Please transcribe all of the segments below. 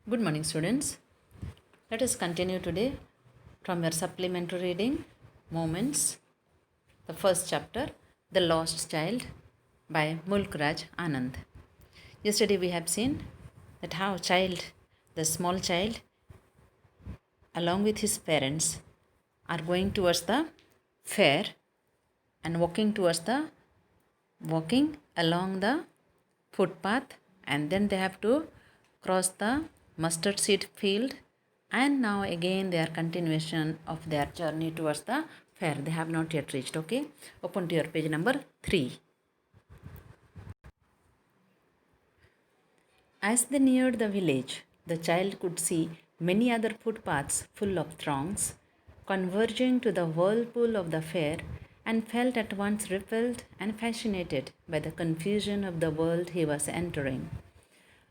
Good morning, students. Let us continue today from your supplementary reading, Moments, the first chapter, The Lost Child by Mulk Raj Anand. Yesterday we have seen that how the small child, along with his parents, are going towards the fair and walking along the footpath, and then they have to cross the mustard seed field, and now again they are continuation of their journey towards the fair. They have not yet reached. Okay, open to your page number 3. As they neared the village, the child could see many other footpaths full of throngs converging to the whirlpool of the fair, and felt at once repelled and fascinated by the confusion of the world he was entering.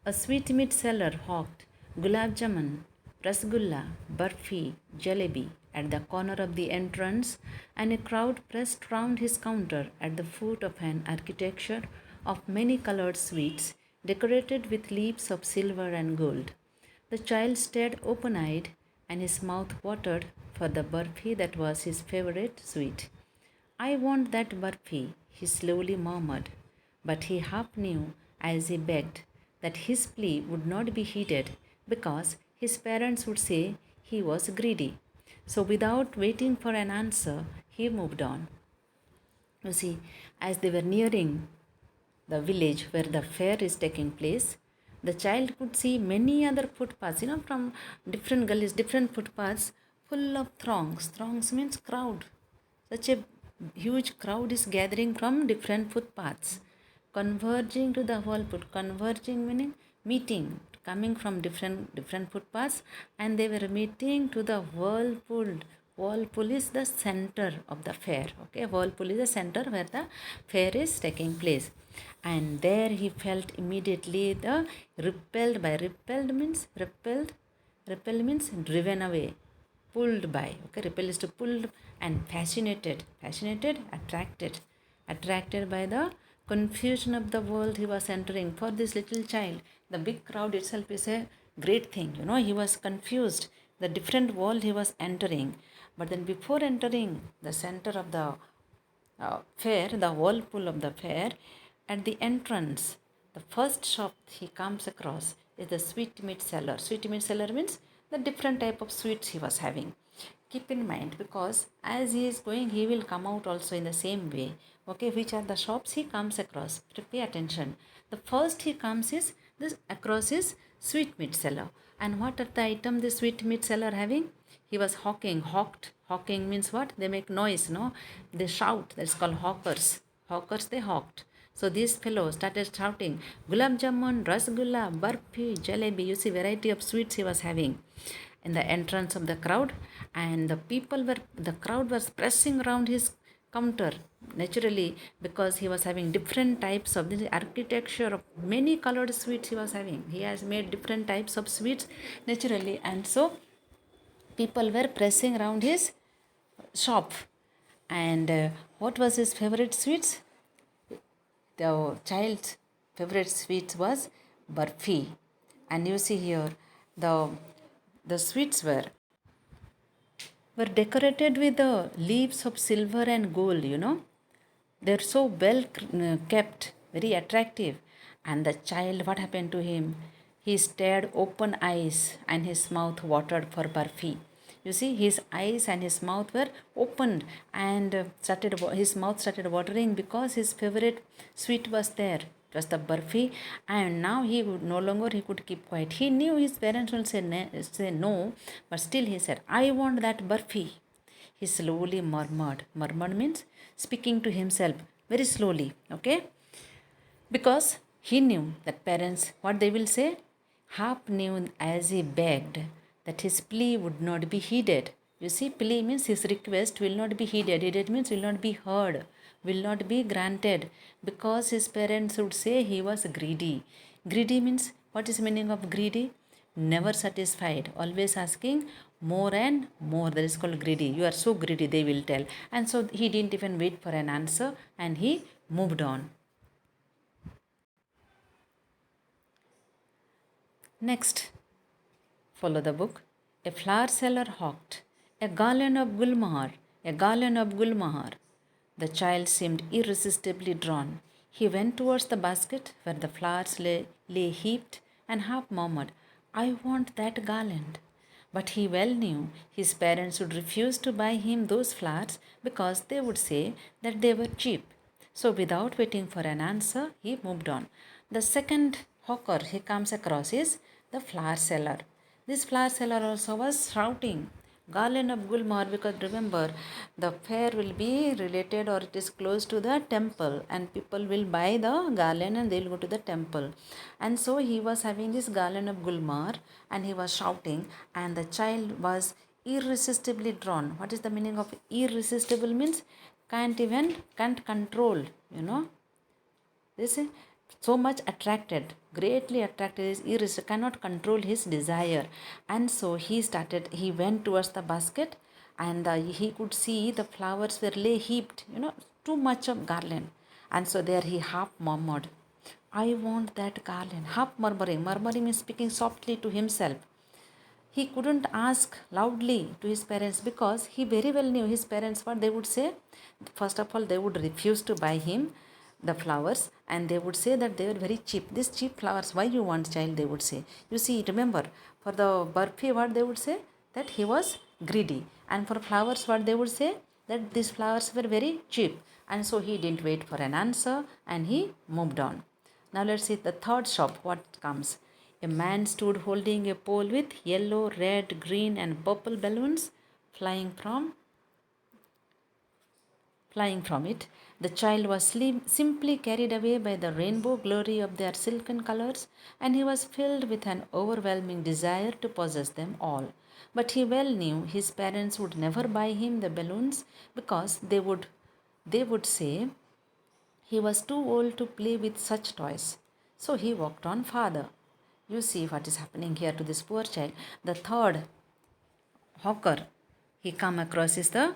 A sweetmeat seller hawked gulab jamun, rasgulla, barfi, jalebi at the corner of the entrance, and a crowd pressed round his counter at the foot of an architecture of many colored sweets decorated with leaves of silver and gold. The child stared open eyed, and his mouth watered for the barfi that was his favorite sweet. I want that barfi, he slowly murmured, but he half knew as he begged that his plea would not be heeded because his parents would say he was greedy. So, without waiting for an answer, he moved on. You see, as they were nearing the village where the fair is taking place, the child could see many other footpaths, from different gullies, different footpaths full of throngs. Throngs means crowd. Such a huge crowd is gathering from different footpaths, converging to the whirlpool. Converging meaning meeting, coming from different footpaths, and they were meeting to the whirlpool. Whirlpool is the center of the fair. Okay, whirlpool is the center where the fair is taking place, and there he felt immediately the repelled means driven away, pulled by. Okay, repel is to pull, and attracted by the confusion of the world he was entering. For this little child, the big crowd itself is a great thing. He was confused, the different world he was entering. But then before entering the center of the fair, the whirlpool of the fair, at the entrance, the first shop he comes across is the sweetmeat seller. Sweetmeat seller means the different type of sweets he was having. Keep in mind, because as he is going, he will come out also in the same way. Okay, which are the shops he comes across? Pay attention. The first he comes is this across is sweetmeat seller. And what are the item the sweetmeat seller having? He was hawked. Hawking means what? They make noise, no? They shout. That's called hawkers. Hawkers, they hawked. So these fellows started shouting, Gulab Jamun, Rasgulla, Barfi, Jalebi. You see, variety of sweets he was having in the entrance of the crowd, and the crowd was pressing around his counter naturally, because he was having different types of the architecture of many colored sweets he was having. He has made different types of sweets naturally, and so people were pressing around his shop. And what was his favorite sweets? The child's favorite sweets was barfi. And you see here, the sweets were decorated with the leaves of silver and gold. They're so well kept, very attractive. And the child, what happened to him? He stared open eyes, and his mouth watered for barfi. You see, his eyes and his mouth were opened, and his mouth started watering because his favorite sweet was there. It was the barfi, and now he would no longer he could keep quiet. He knew his parents will say no, but still he said, "I want that barfi." He slowly murmured. Murmured means speaking to himself very slowly. Okay, because he knew that parents, what they will say, half knew as he begged that his plea would not be heeded. You see, plea means his request will not be heeded. Heeded means will not be heard, will not be granted, because his parents would say he was greedy. Greedy means, what is meaning of greedy? Never satisfied, always asking more and more. That is called greedy. You are so greedy, they will tell. And so he didn't even wait for an answer, and he moved on. Next, Follow the book. A flower seller hawked a galleon of gulmahar, a galleon of gulmahar. The child seemed irresistibly drawn. He went towards the basket where the flowers lay heaped and half murmured, I want that garland. But he well knew his parents would refuse to buy him those flowers because they would say that they were cheap. So, without waiting for an answer, he moved on. The second hawker he comes across is the flower seller. This flower seller also was shouting, Garland of Gulmar, because remember, the fair will be related or it is close to the temple, and people will buy the garland and they will go to the temple. And so he was having this garland of Gulmar and he was shouting, and the child was irresistibly drawn. What is the meaning of irresistible? Means can't control, you know. This is so much attracted, greatly attracted, is irresistible, cannot control his desire. And so he went towards the basket, and he could see the flowers were lay heaped, too much of garland. And so there he half murmured, I want that garland. Half murmuring. Murmuring means speaking softly to himself. He couldn't ask loudly to his parents because he very well knew his parents what they would say. First of all, they would refuse to buy him the flowers and they would say that they were very cheap. These cheap flowers, why you want, child, they would say. You see, remember, for the Barfi, what they would say? That he was greedy. And for flowers, what they would say? That these flowers were very cheap. And so he didn't wait for an answer and he moved on. Now let's see the third shop, what comes. A man stood holding a pole with yellow, red, green, and purple balloons flying from it. The child was simply carried away by the rainbow glory of their silken colors, and he was filled with an overwhelming desire to possess them all. But he well knew his parents would never buy him the balloons because they would say he was too old to play with such toys. So he walked on farther. You see what is happening here to this poor child. The third hawker he come across is the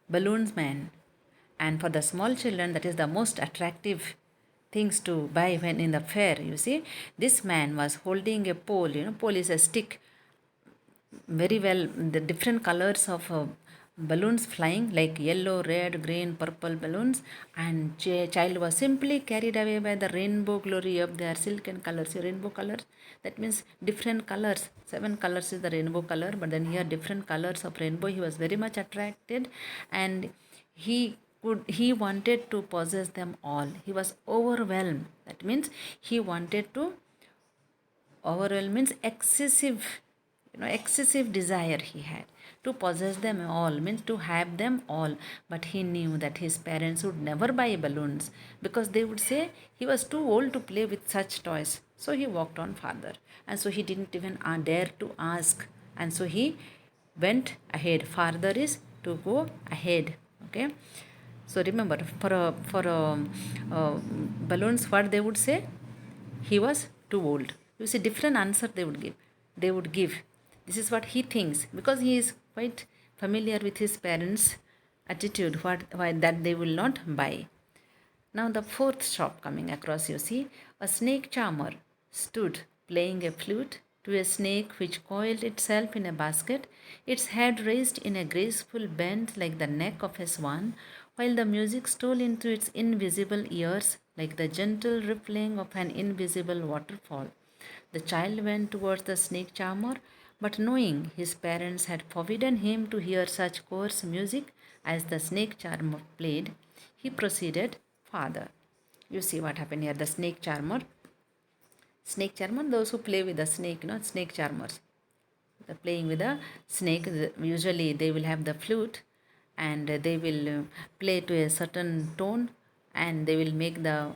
balloons man. And for the small children, that is the most attractive things to buy when in the fair. You see, this man was holding a pole. Pole is a stick. Very well, the different colors of balloons flying like yellow, red, green, purple balloons, and child was simply carried away by the rainbow glory of their silken colors. Rainbow colors, that means different colors. 7 colors is the rainbow color, but then here different colors of rainbow. He was very much attracted, and he wanted to possess them all. He was overwhelmed. That means he wanted to overwhelm means excessive desire he had to possess them all, means to have them all. But he knew that his parents would never buy balloons because they would say he was too old to play with such toys. So he walked on farther, and so he didn't even dare to ask, and so he went ahead. Farther is to go ahead. Okay, so remember, for balloons, what they would say, he was too old. You see, different answer they would give. This is what he thinks, because he is quite familiar with his parents' attitude, why that they will not buy. Now the fourth shop coming across, you see, a snake charmer stood playing a flute to a snake which coiled itself in a basket, its head raised in a graceful bend like the neck of a swan, while the music stole into its invisible ears like the gentle rippling of an invisible waterfall. The child went towards the snake charmer, but knowing his parents had forbidden him to hear such coarse music as the snake charmer played, he proceeded farther. You see what happened here. The snake charmer, those who play with the snake, not snake charmers. The playing with the snake, usually they will have the flute, and they will play to a certain tone, and they will make the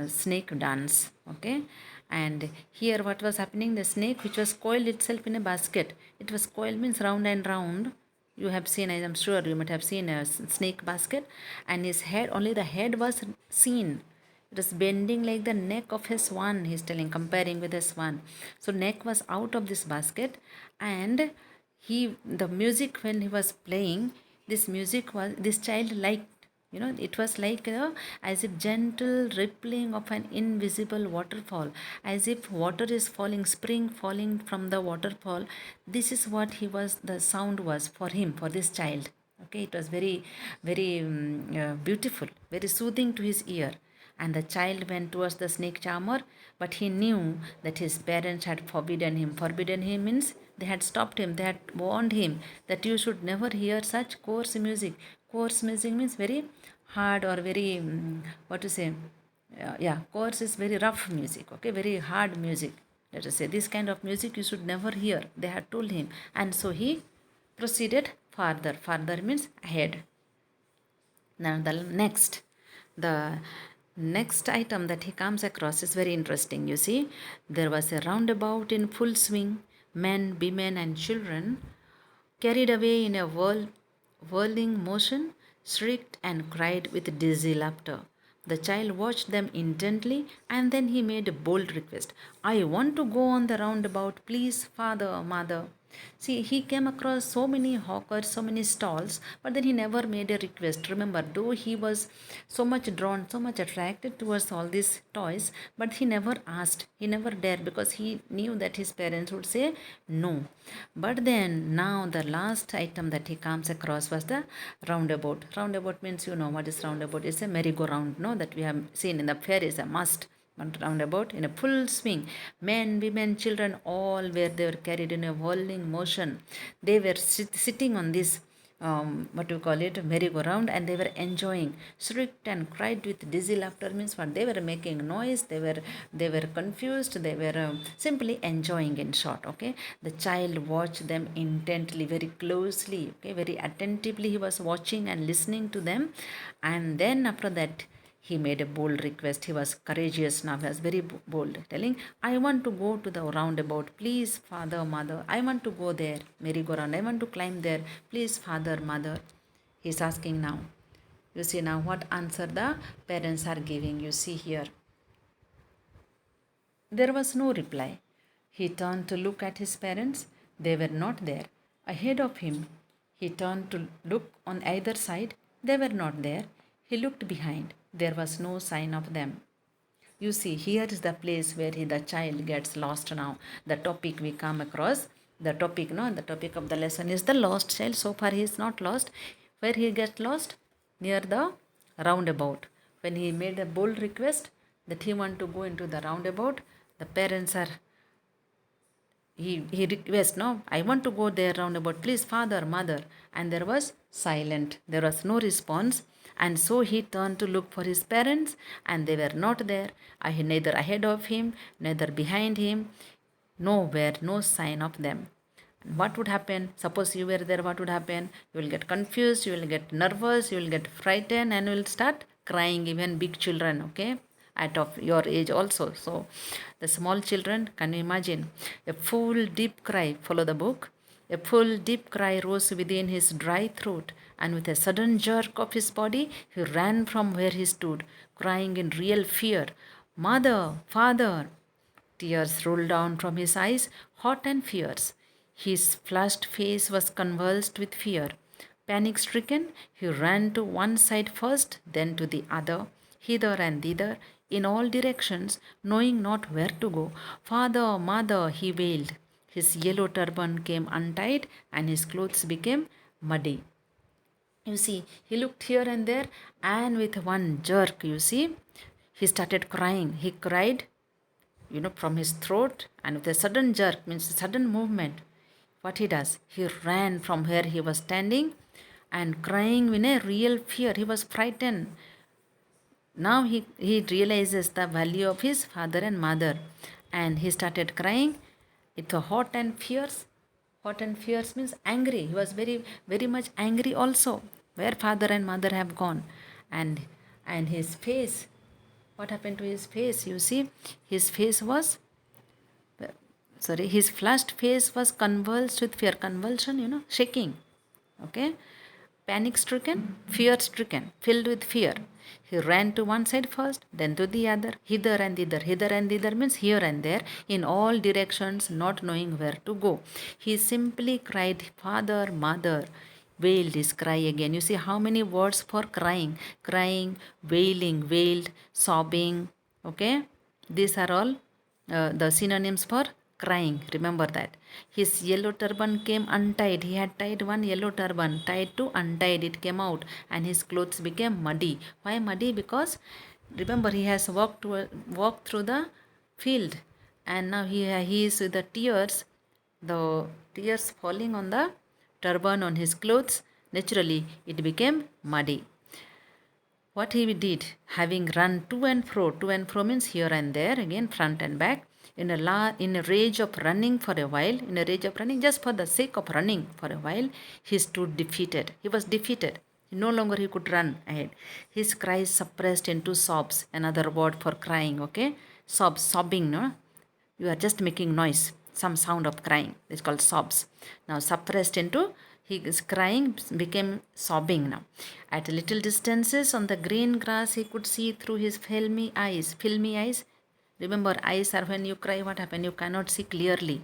snake dance. Okay, and here what was happening, the snake which was coiled itself in a basket, it was coiled means round and round. You have seen, I am sure you might have seen a snake basket, and his head, only the head was seen. It was bending like the neck of a swan, he's telling, comparing with a swan. So neck was out of this basket, and the music when he was playing, this child liked It was like as if gentle rippling of an invisible waterfall, as if water is falling, spring falling from the waterfall. This is what the sound was for him, for this child. Okay, it was very, very beautiful, very soothing to his ear. And the child went towards the snake charmer, but he knew that his parents had forbidden him. Forbidden him means they had stopped him, they had warned him that you should never hear such coarse music. Coarse music means very hard or very, what to say, yeah, coarse is very rough music, okay, very hard music. Let us say this kind of music you should never hear. They had told him, and so he proceeded farther. Farther means ahead. Now the next item that he comes across is very interesting. You see, there was a roundabout in full swing. Men, women, and children, carried away in a whirling motion, shrieked and cried with dizzy laughter. The child watched them intently and then he made a bold request. I want to go on the roundabout, please, father, mother. See, he came across so many hawkers, so many stalls, but then he never made a request. Remember, though he was so much drawn, so much attracted towards all these toys, but he never asked, he never dared, because he knew that his parents would say no. But then, now the last item that he comes across was the roundabout. Roundabout means, you know what is roundabout? It's a merry-go-round, no, that we have seen in the fair is a must. Roundabout in a full swing. Men, women, children, all they were carried in a whirling motion. They were sitting on this what you call it, merry-go-round, and they were enjoying. Shrieked and cried with dizzy laughter means what? They were making noise. They were confused. They were simply enjoying. In short, okay. The child watched them intently, very closely. Okay, very attentively. He was watching and listening to them, and then after that he made a bold request. He was courageous now. He was very bold, telling, I want to go to the roundabout. Please, father, mother. I want to go there. Merry-go-round. I want to climb there. Please, father, mother. He's asking now. You see now what answer the parents are giving. You see here. There was no reply. He turned to look at his parents. They were not there. Ahead of him, he turned to look on either side. They were not there. He looked behind. There was no sign of them. You see, here is the place where the child gets lost now. The topic we come across, the topic of the lesson is the lost child. So far he is not lost. Where he gets lost? Near the roundabout. When he made a bold request that he want to go into the roundabout, the parents are he requests, no, I want to go there roundabout, please, father, mother. And there was silent. There was no response. And so he turned to look for his parents, and they were not there. Neither ahead of him, neither behind him. Nowhere, no sign of them. What would happen? Suppose you were there, what would happen? You will get confused, you will get nervous, you will get frightened, and you will start crying, even big children, okay? At of your age also. So the small children, can you imagine? A full deep cry, follow the book. A full deep cry rose within his dry throat, and with a sudden jerk of his body, he ran from where he stood, crying in real fear, Mother, father! Tears rolled down from his eyes, hot and fierce. His flushed face was convulsed with fear. Panic stricken, he ran to one side first, then to the other, hither and thither, in all directions, knowing not where to go. Father, mother, he wailed. His yellow turban came untied, and his clothes became muddy. You see, he looked here and there, and with one jerk, you see, he started crying. He cried, from his throat, and with a sudden jerk, means a sudden movement. What he does? He ran from where he was standing and crying in a real fear. He was frightened. Now he realizes the value of his father and mother, and he started crying. It was hot and fierce. Hot and fierce means angry. He was very, very much angry also. Where father and mother have gone, and his face. What happened to his face? You see, his face was. His flushed face was convulsed with fear. Convulsion, shaking. Okay, panic stricken, fear stricken, filled with fear. He ran to one side first, then to the other, hither and thither. Hither and thither means here and there, in all directions, not knowing where to go. He simply cried, Father, Mother. wailed is cry again. You see how many words for crying? Crying, wailing, wailed, sobbing. Okay, these are all the synonyms for crying. Remember that. His yellow turban came untied. He had tied one yellow turban, tied to untied. It came out, and his clothes became muddy. Why muddy? Because remember he has walked through the field, and now he is with the tears falling on the turban on his clothes. Naturally, it became muddy. What he did, having run to and fro means here and there, again front and back, in a rage of running for a while, in a rage of running, just for the sake of running for a while, he stood defeated. He was defeated. No longer he could run ahead. His cries suppressed into sobs, another word for crying, okay? Sobs, sobbing, no? You are just making noise, some sound of crying. It's called sobs. Now suppressed into, he is crying became sobbing now. At little distances on the green grass he could see through his filmy eyes. Filmy eyes. Remember, eyes are when you cry, what happens? You cannot see clearly.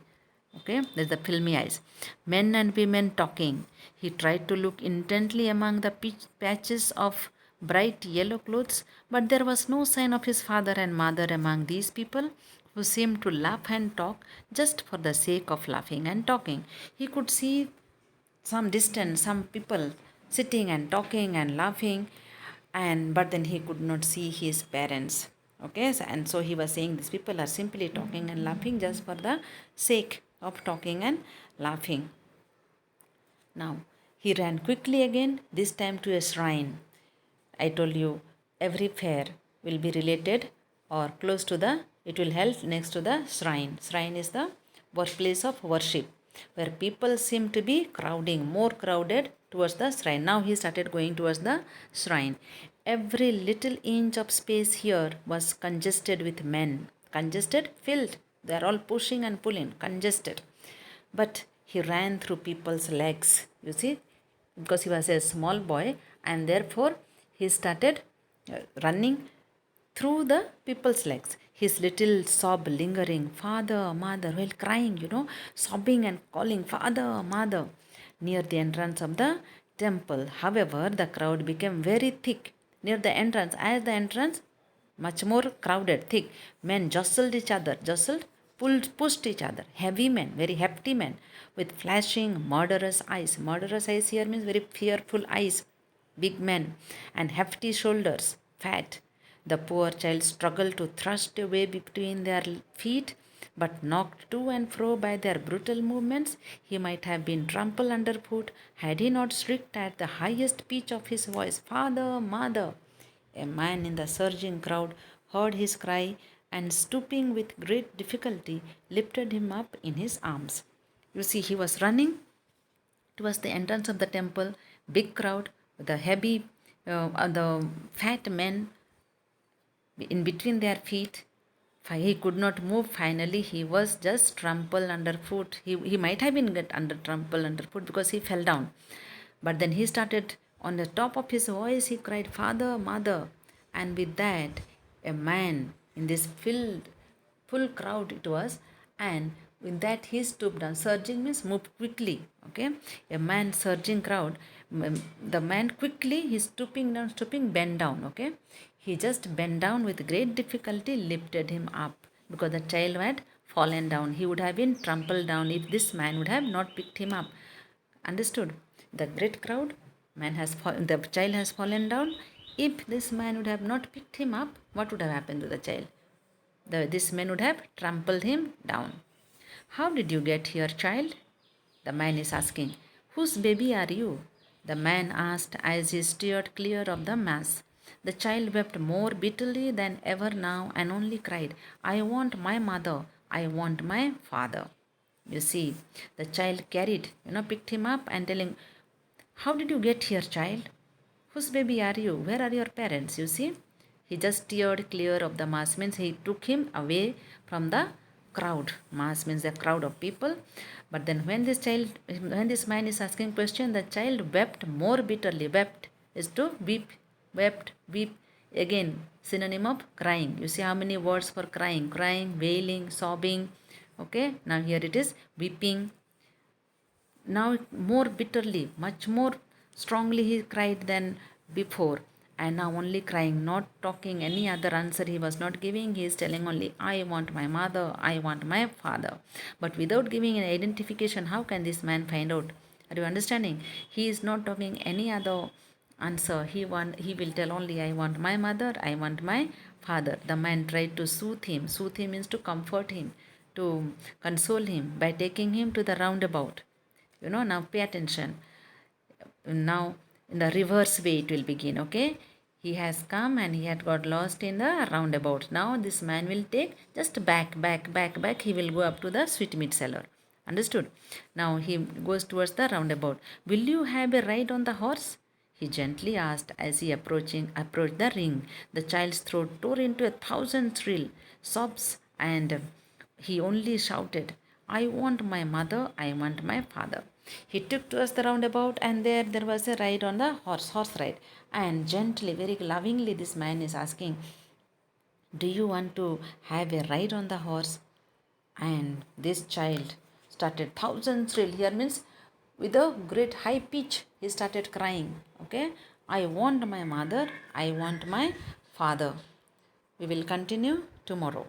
Okay, there's the filmy eyes. Men and women talking. He tried to look intently among the patches of bright yellow clothes, but there was no sign of his father and mother among these people who seemed to laugh and talk just for the sake of laughing and talking. He could see some distance, some people sitting and talking and laughing, and but then he could not see his parents. Okay, and so he was saying these people are simply talking and laughing just for the sake of talking and laughing. Now he ran quickly again, this time to a shrine. I told you every fair will be related or close to the, it will help next to the shrine. Shrine is the place of worship where people seem to be crowding, more crowded towards the shrine. Now he started going towards the shrine. Every little inch of space here was congested with men. Congested, filled. They are all pushing and pulling, congested. But he ran through people's legs, you see, because he was a small boy, and therefore he started running through the people's legs. His little sob lingering, Father, Mother, while crying, sobbing and calling, Father, Mother, near the entrance of the temple. However, the crowd became very thick near the entrance. As the entrance, much more crowded, thick. Men jostled each other, pushed each other. Heavy men, very hefty men, with flashing, murderous eyes. Murderous eyes here means very fearful eyes. Big men and hefty shoulders, fat. The poor child struggled to thrust a way between their feet, but knocked to and fro by their brutal movements, he might have been trampled underfoot had he not shrieked at the highest pitch of his voice, Father, Mother. A man in the surging crowd heard his cry and, stooping with great difficulty, lifted him up in his arms. You see, he was running towards the entrance of the temple, big crowd, the heavy, the fat men in between their feet. He could not move. Finally, he was just trampled underfoot. He might have been trampled underfoot because he fell down. But then he started, on the top of his voice, he cried, Father, Mother. And with that, a man in this full crowd it was, and with that he stooped down. Surging means move quickly. Okay, a man surging crowd. The man quickly, he's stooping, bend down. Okay, he just bent down with great difficulty, lifted him up because the child had fallen down. He would have been trampled down if this man would have not picked him up. Understood? The great crowd, the child has fallen down. If this man would have not picked him up, what would have happened to the child? This man would have trampled him down. How did you get here, child? The man is asking. Whose baby are you? The man asked as he steered clear of the mass. The child wept more bitterly than ever now and only cried, I want my mother. I want my father. You see, the child carried, picked him up and telling, how did you get here, child? Whose baby are you? Where are your parents? You see, he just steered clear of the mass, means he took him away from the crowd. Mass means a crowd of people. But then when this man is asking question, the child wept more bitterly. Wept is to weep. Wept, weep. Again, synonym of crying. You see how many words for crying? Crying, wailing, sobbing. Okay, now here it is weeping. Now more bitterly, much more Strongly he cried than before, and now only crying, not talking any other answer he was not giving. He is telling only, I want my mother, I want my father. But without giving an identification, how can this man find out? Are you understanding? He is not talking any other answer. He will tell only, I want my mother, I want my father. The man tried to soothe him. Soothe him means to comfort him, to console him by taking him to the roundabout. Now pay attention. Now in the reverse way it will begin. Okay, he has come and he had got lost in the roundabout. Now this man will take just back. He will go up to the sweetmeat seller. Understood? Now he goes towards the roundabout. Will you have a ride on the horse? He gently asked as he approached the ring. The child's throat tore into 1,000 shrill sobs, and he only shouted, I want my mother, I want my father. He took to us the roundabout, and there was a ride on the horse ride. And gently, very lovingly, this man is asking, do you want to have a ride on the horse? And this child started thousand shrill. Here means with a great high pitch, he started crying. Okay, I want my mother, I want my father. We will continue tomorrow.